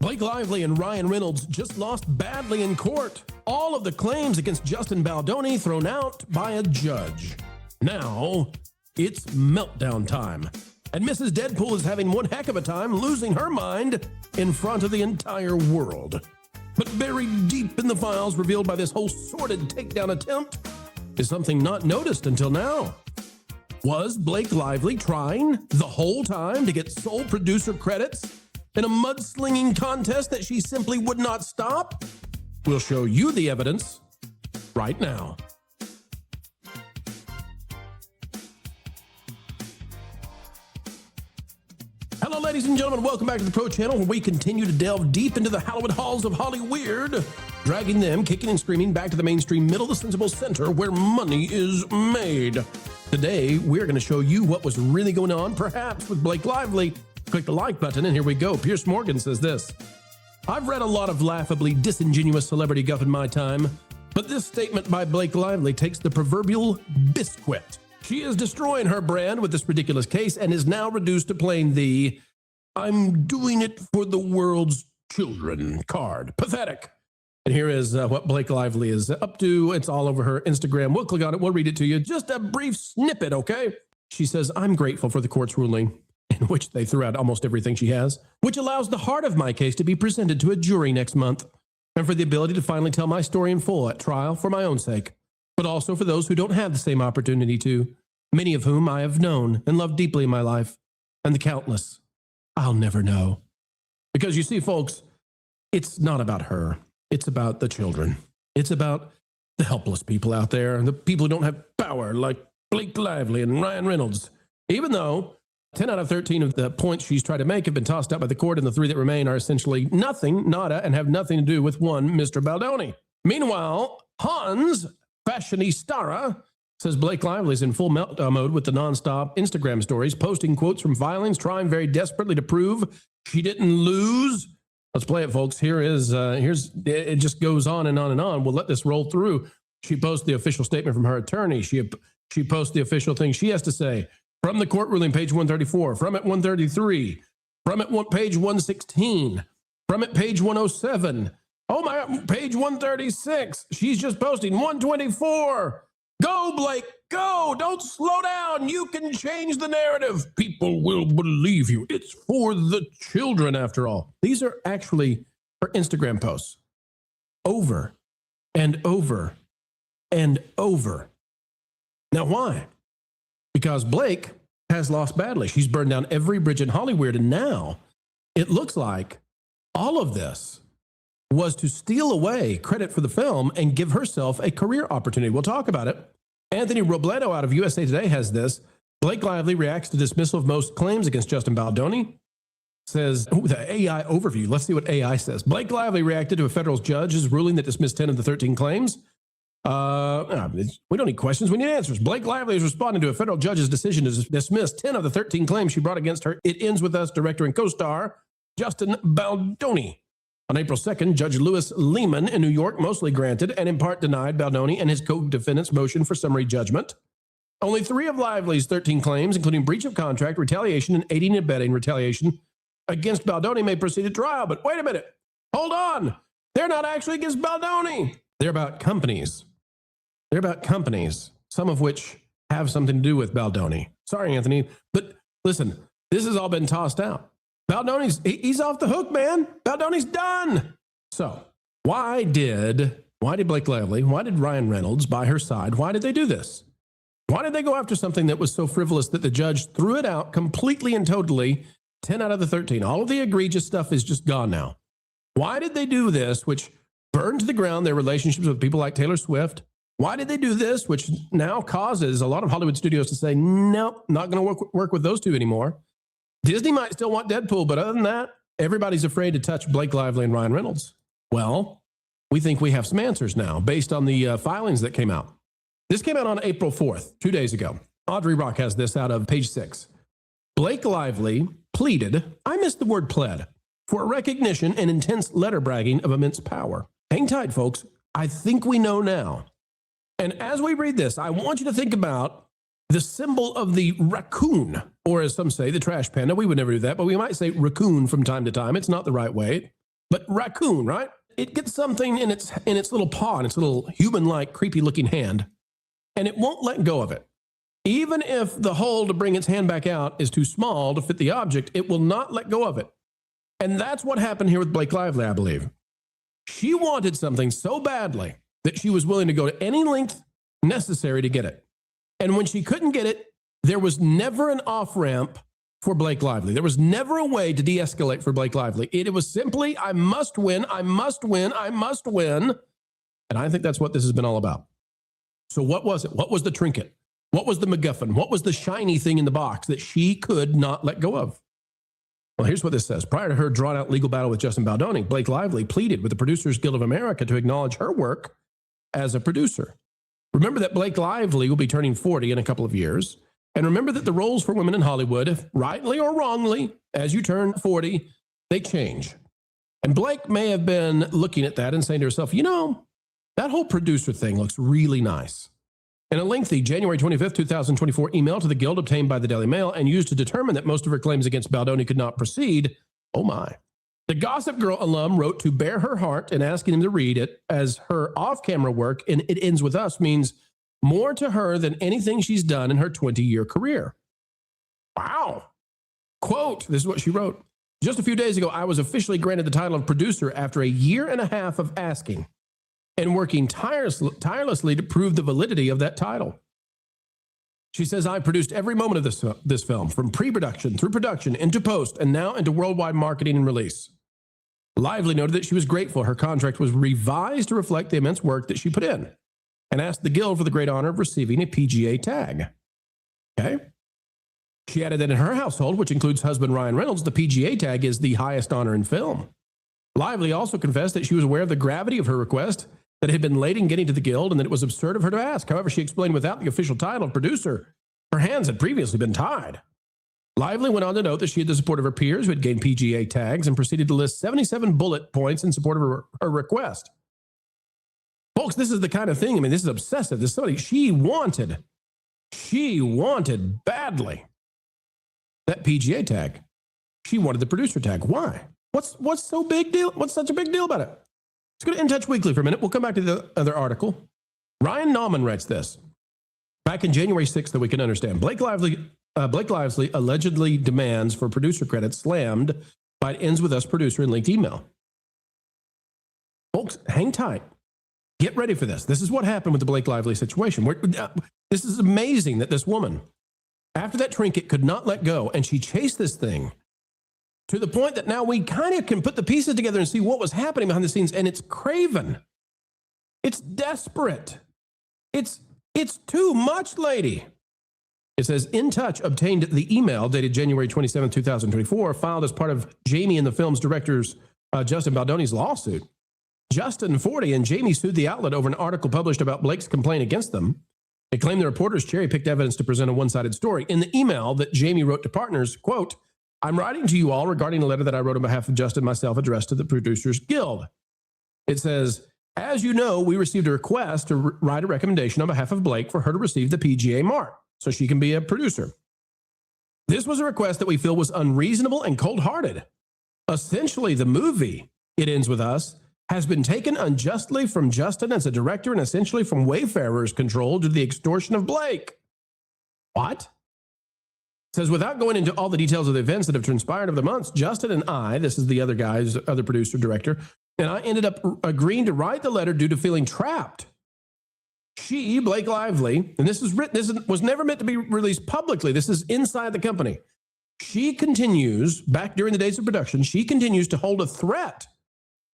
Blake Lively and Ryan Reynolds just lost badly in court. All of the claims against Justin Baldoni thrown out by a judge. Now, it's meltdown time. And Mrs. Deadpool is having one heck of a time losing her mind in front of the entire world. But buried deep in the files revealed by this whole sordid takedown attempt is something not noticed until now. Was Blake Lively trying the whole time to get sole producer credits in a mudslinging contest that she simply would not stop? We'll show you the evidence right now. Hello, ladies and gentlemen. Welcome back to the Pro Channel, where we continue to delve deep into the hallowed halls of Hollyweird, dragging them kicking and screaming back to the mainstream middle, the sensible center where money is made. Today, we're going to show you what was really going on, perhaps with Blake Lively. Click the like button, and here we go. Pierce Morgan says this: I've read a lot of laughably disingenuous celebrity guff in my time, but this statement by Blake Lively takes the proverbial biscuit. She is destroying her brand with this ridiculous case and is now reduced to playing the "I'm doing it for the world's children" card. Pathetic. And here is what Blake Lively is up to. It's all over her Instagram. We'll click on it. We'll read it to you. Just a brief snippet, okay? She says, "I'm grateful for the court's ruling," in which they threw out almost everything she has, "which allows the heart of my case to be presented to a jury next month, and for the ability to finally tell my story in full at trial for my own sake, but also for those who don't have the same opportunity to, many of whom I have known and loved deeply in my life, and the countless I'll never know." Because you see, folks, it's not about her. It's about the children. It's about the helpless people out there, the people who don't have power, like Blake Lively and Ryan Reynolds. Even though 10 out of 13 of the points she's tried to make have been tossed out by the court, and the 3 that remain are essentially nothing, nada, and have nothing to do with one Mr. Baldoni. Meanwhile, Hans Fashionistara says Blake Lively is in full meltdown mode with the nonstop Instagram stories, posting quotes from filings, trying very desperately to prove she didn't lose. Let's play it, folks. Here's it just goes on and on and on. We'll let this roll through. She posts the official statement from her attorney. She posts the official thing she has to say from the court ruling, page 134, from it 133, from it page 116, from it page 107. Oh my God, page 136. She's just posting 124. Go, Blake, go. Don't slow down. You can change the narrative. People will believe you. It's for the children, after all. These are actually her Instagram posts over and over and over. Now, why? Because Blake has lost badly. She's burned down every bridge in Hollyweird, and now it looks like all of this was to steal away credit for the film and give herself a career opportunity. We'll talk about it. Anthony Robledo out of USA Today has this. Blake Lively reacts to dismissal of most claims against Justin Baldoni. Says, the AI overview. Let's see what AI says. Blake Lively reacted to a federal judge's ruling that dismissed 10 of the 13 claims. We don't need questions. We need answers. Blake Lively is responding to a federal judge's decision to dismiss 10 of the 13 claims she brought against her It Ends With Us director and co-star Justin Baldoni. On April 2nd, Judge Lewis Lehman in New York mostly granted and in part denied Baldoni and his co-defendants' motion for summary judgment. Only 3 of Lively's 13 claims, including breach of contract, retaliation, and aiding and abetting retaliation against Baldoni, may proceed to trial. But wait a minute. Hold on. They're not actually against Baldoni. They're about companies. They're about companies, some of which have something to do with Baldoni. Sorry, Anthony, but listen, this has all been tossed out. Baldoni's, he's off the hook, man. Baldoni's done. So why did Blake Lively, why did Ryan Reynolds by her side, why did they do this? Why did they go after something that was so frivolous that the judge threw it out completely and totally, 10 out of the 13? All of the egregious stuff is just gone now. Why did they do this, which burned to the ground their relationships with people like Taylor Swift? Why did they do this, which now causes a lot of Hollywood studios to say, nope, not going to work with those two anymore? Disney might still want Deadpool, but other than that, everybody's afraid to touch Blake Lively and Ryan Reynolds. Well, we think we have some answers now based on the filings that came out. This came out on April 4th, 2 days ago. Audrey Rock has this out of page 6. Blake Lively pleaded, I missed the word pled, for recognition and intense letter bragging of immense power. Hang tight, folks. I think we know now. And as we read this, I want you to think about the symbol of the raccoon, or as some say, the trash panda. We would never do that, but we might say raccoon from time to time. It's not the right way. But raccoon, right? It gets something in its little paw, in its little human-like, creepy-looking hand, and it won't let go of it. Even if the hole to bring its hand back out is too small to fit the object, it will not let go of it. And that's what happened here with Blake Lively, I believe. She wanted something so badly that she was willing to go to any length necessary to get it. And when she couldn't get it, there was never an off-ramp for Blake Lively. There was never a way to de-escalate for Blake Lively. It was simply, I must win, I must win, I must win. And I think that's what this has been all about. So what was it? What was the trinket? What was the MacGuffin? What was the shiny thing in the box that she could not let go of? Well, here's what this says. Prior to her drawn-out legal battle with Justin Baldoni, Blake Lively pleaded with the Producers Guild of America to acknowledge her work as a producer. Remember that Blake Lively will be turning 40 in a couple of years. And remember that the roles for women in Hollywood, rightly or wrongly, as you turn 40, they change. And Blake may have been looking at that and saying to herself, you know, that whole producer thing looks really nice. In a lengthy January 25th, 2024 email to the Guild obtained by the Daily Mail and used to determine that most of her claims against Baldoni could not proceed, oh my. The Gossip Girl alum wrote to bare her heart and asking him to read it, as her off-camera work, and It Ends With Us, means more to her than anything she's done in her 20-year career. Wow. Quote, this is what she wrote. Just a few days ago, I was officially granted the title of producer after a year and a half of asking and working tirelessly to prove the validity of that title. She says, I produced every moment of this film, from pre-production through production, into post, and now into worldwide marketing and release. Lively noted that she was grateful her contract was revised to reflect the immense work that she put in, and asked the Guild for the great honor of receiving a PGA tag. Okay? She added that in her household, which includes husband Ryan Reynolds, the PGA tag is the highest honor in film. Lively also confessed that she was aware of the gravity of her request, that it had been late in getting to the Guild, and that it was absurd of her to ask. However, she explained without the official title of producer, her hands had previously been tied. Lively went on to note that she had the support of her peers who had gained PGA tags and proceeded to list 77 bullet points in support of her request. Folks, this is the kind of thing, I mean, this is obsessive. This is somebody she wanted badly that PGA tag. She wanted the producer tag. Why? What's so big deal? What's such a big deal about it? Let's go to In Touch Weekly for a minute. We'll come back to the other article. Ryan Nauman writes this. Back in January 6th, that we can understand, Blake Lively allegedly demands for producer credits slammed by It Ends With Us producer in leaked email. Folks, hang tight. Get ready for this. This is what happened with the Blake Lively situation. This is amazing that this woman, after that trinket, could not let go, and she chased this thing to the point that now we kind of can put the pieces together and see what was happening behind the scenes, and it's craven. It's desperate. It's too much, lady. It says, In Touch obtained the email dated January 27, 2024, filed as part of Jamie and the film's director's Justin Baldoni's lawsuit. Justin, 40, and Jamie sued the outlet over an article published about Blake's complaint against them. They claimed the reporters cherry-picked evidence to present a one-sided story. In the email that Jamie wrote to partners, quote, I'm writing to you all regarding a letter that I wrote on behalf of Justin myself addressed to the Producers Guild. It says, as you know, we received a request to write a recommendation on behalf of Blake for her to receive the PGA mark so she can be a producer. This was a request that we feel was unreasonable and cold-hearted. Essentially, the movie, It Ends With Us, has been taken unjustly from Justin as a director and essentially from Wayfarer's control due to the extortion of Blake. What? It says, without going into all the details of the events that have transpired over the months, Justin and I, this is the other guy, other producer, director, and I ended up agreeing to write the letter due to feeling trapped. She, Blake Lively, and this was never meant to be released publicly. This is inside the company. She continues, back during the days of production, she continues to hold a threat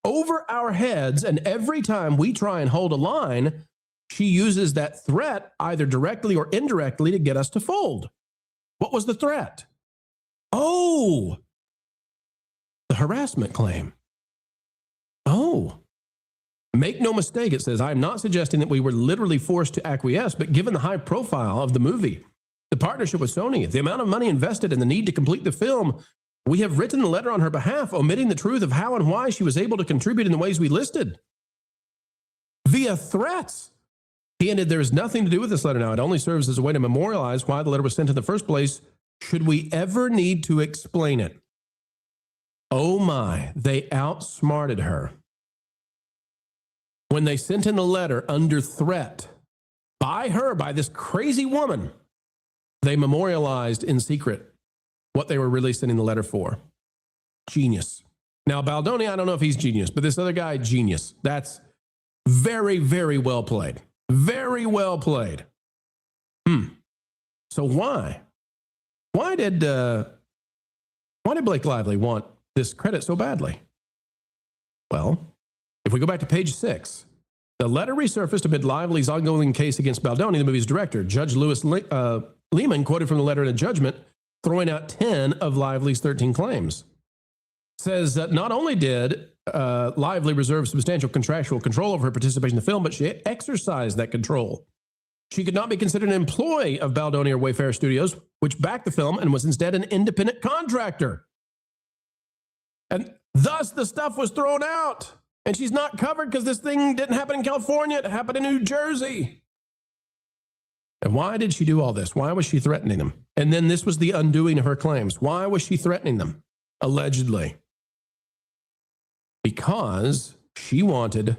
over our heads, and every time we try and hold a line, she uses that threat either directly or indirectly to get us to fold. What was the threat? Oh, the harassment claim. Oh, make no mistake, it says, I'm not suggesting that we were literally forced to acquiesce, but given the high profile of the movie, the partnership with Sony, the amount of money invested, and the need to complete the film, we have written the letter on her behalf, omitting the truth of how and why she was able to contribute in the ways we listed. Via threats. He ended, there is nothing to do with this letter now. It only serves as a way to memorialize why the letter was sent in the first place, should we ever need to explain it. Oh my, they outsmarted her. When they sent in a letter under threat by her, by this crazy woman, they memorialized in secret what they were really sending the letter for. Genius. Now, Baldoni, I don't know if he's genius, but this other guy, genius. That's very, very well played. Very well played. So why? Why did Blake Lively want this credit so badly? Well, if we go back to page 6, the letter resurfaced amid Lively's ongoing case against Baldoni, the movie's director. Judge Lewis Lehman quoted from the letter in a judgment, throwing out 10 of Lively's 13 claims. Says that not only did Lively reserve substantial contractual control over her participation in the film, but she exercised that control. She could not be considered an employee of Baldoni or Wayfarer Studios, which backed the film and was instead an independent contractor. And thus the stuff was thrown out. And she's not covered because this thing didn't happen in California. It happened in New Jersey. And why did she do all this? Why was she threatening them? And then this was the undoing of her claims. Why was she threatening them? Allegedly. Because she wanted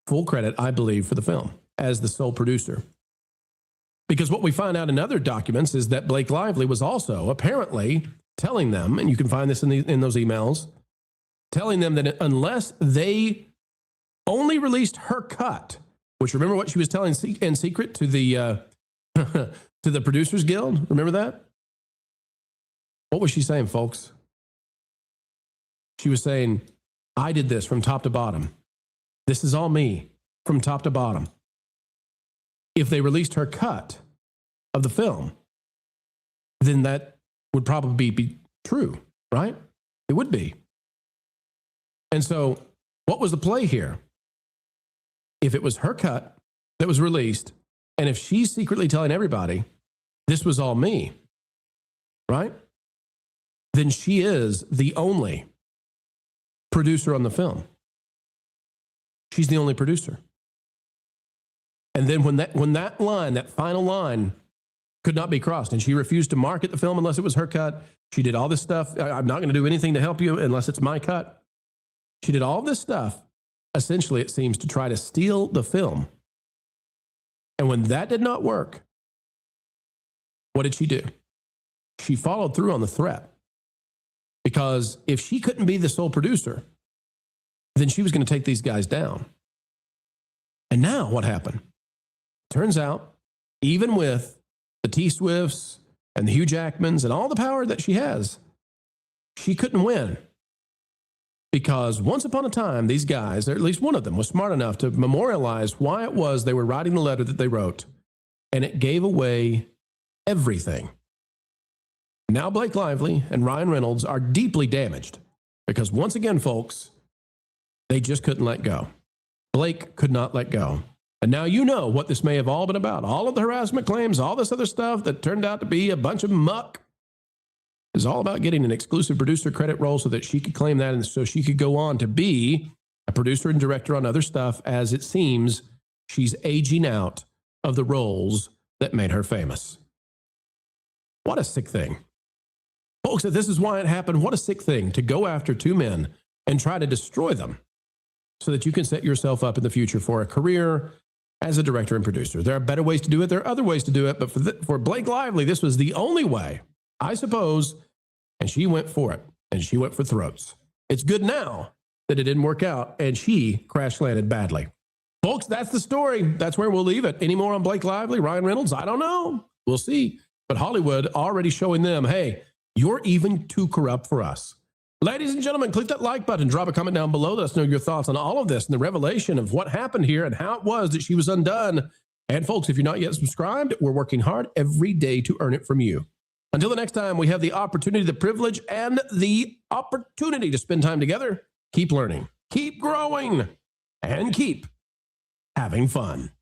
full credit, I believe, for the film as the sole producer. Because what we find out in other documents is that Blake Lively was also apparently telling them, and you can find this in those emails, telling them that unless they only released her cut, which remember what she was telling in secret to the to the Producers Guild? Remember that? What was she saying, folks? She was saying, I did this from top to bottom. This is all me from top to bottom. If they released her cut of the film, then that would probably be true, right? It would be. And so what was the play here? If it was her cut that was released, and if she's secretly telling everybody, this was all me, right? Then she is the only producer on the film. She's the only producer. And then when that line, that final line, could not be crossed, and she refused to market the film unless it was her cut. She did all this stuff. I'm not going to do anything to help you unless it's my cut. She did all this stuff, essentially, it seems, to try to steal the film. And when that did not work, what did she do? She followed through on the threat. Because if she couldn't be the sole producer, then she was going to take these guys down. And now what happened? Turns out, even with the T-Swifts and the Hugh Jackmans and all the power that she has, she couldn't win. Because once upon a time, these guys, or at least one of them, was smart enough to memorialize why it was they were writing the letter that they wrote. And it gave away everything. Now Blake Lively and Ryan Reynolds are deeply damaged. Because once again, folks, they just couldn't let go. Blake could not let go. And now you know what this may have all been about. All of the harassment claims, all this other stuff that turned out to be a bunch of muck, is all about getting an exclusive producer credit role so that she could claim that and so she could go on to be a producer and director on other stuff, as it seems she's aging out of the roles that made her famous. What a sick thing. Folks, if this is why it happened, what a sick thing to go after two men and try to destroy them so that you can set yourself up in the future for a career as a director and producer. There are better ways to do it. There are other ways to do it. But for Blake Lively, this was the only way, I suppose, and she went for it, and she went for throats. It's good now that it didn't work out, and she crash-landed badly. Folks, that's the story. That's where we'll leave it. Any more on Blake Lively, Ryan Reynolds? I don't know. We'll see. But Hollywood already showing them, hey, you're even too corrupt for us. Ladies and gentlemen, click that like button, drop a comment down below. Let us know your thoughts on all of this and the revelation of what happened here and how it was that she was undone. And folks, if you're not yet subscribed, we're working hard every day to earn it from you. Until the next time, we have the opportunity, the privilege, and the opportunity to spend time together. Keep learning, keep growing, and keep having fun.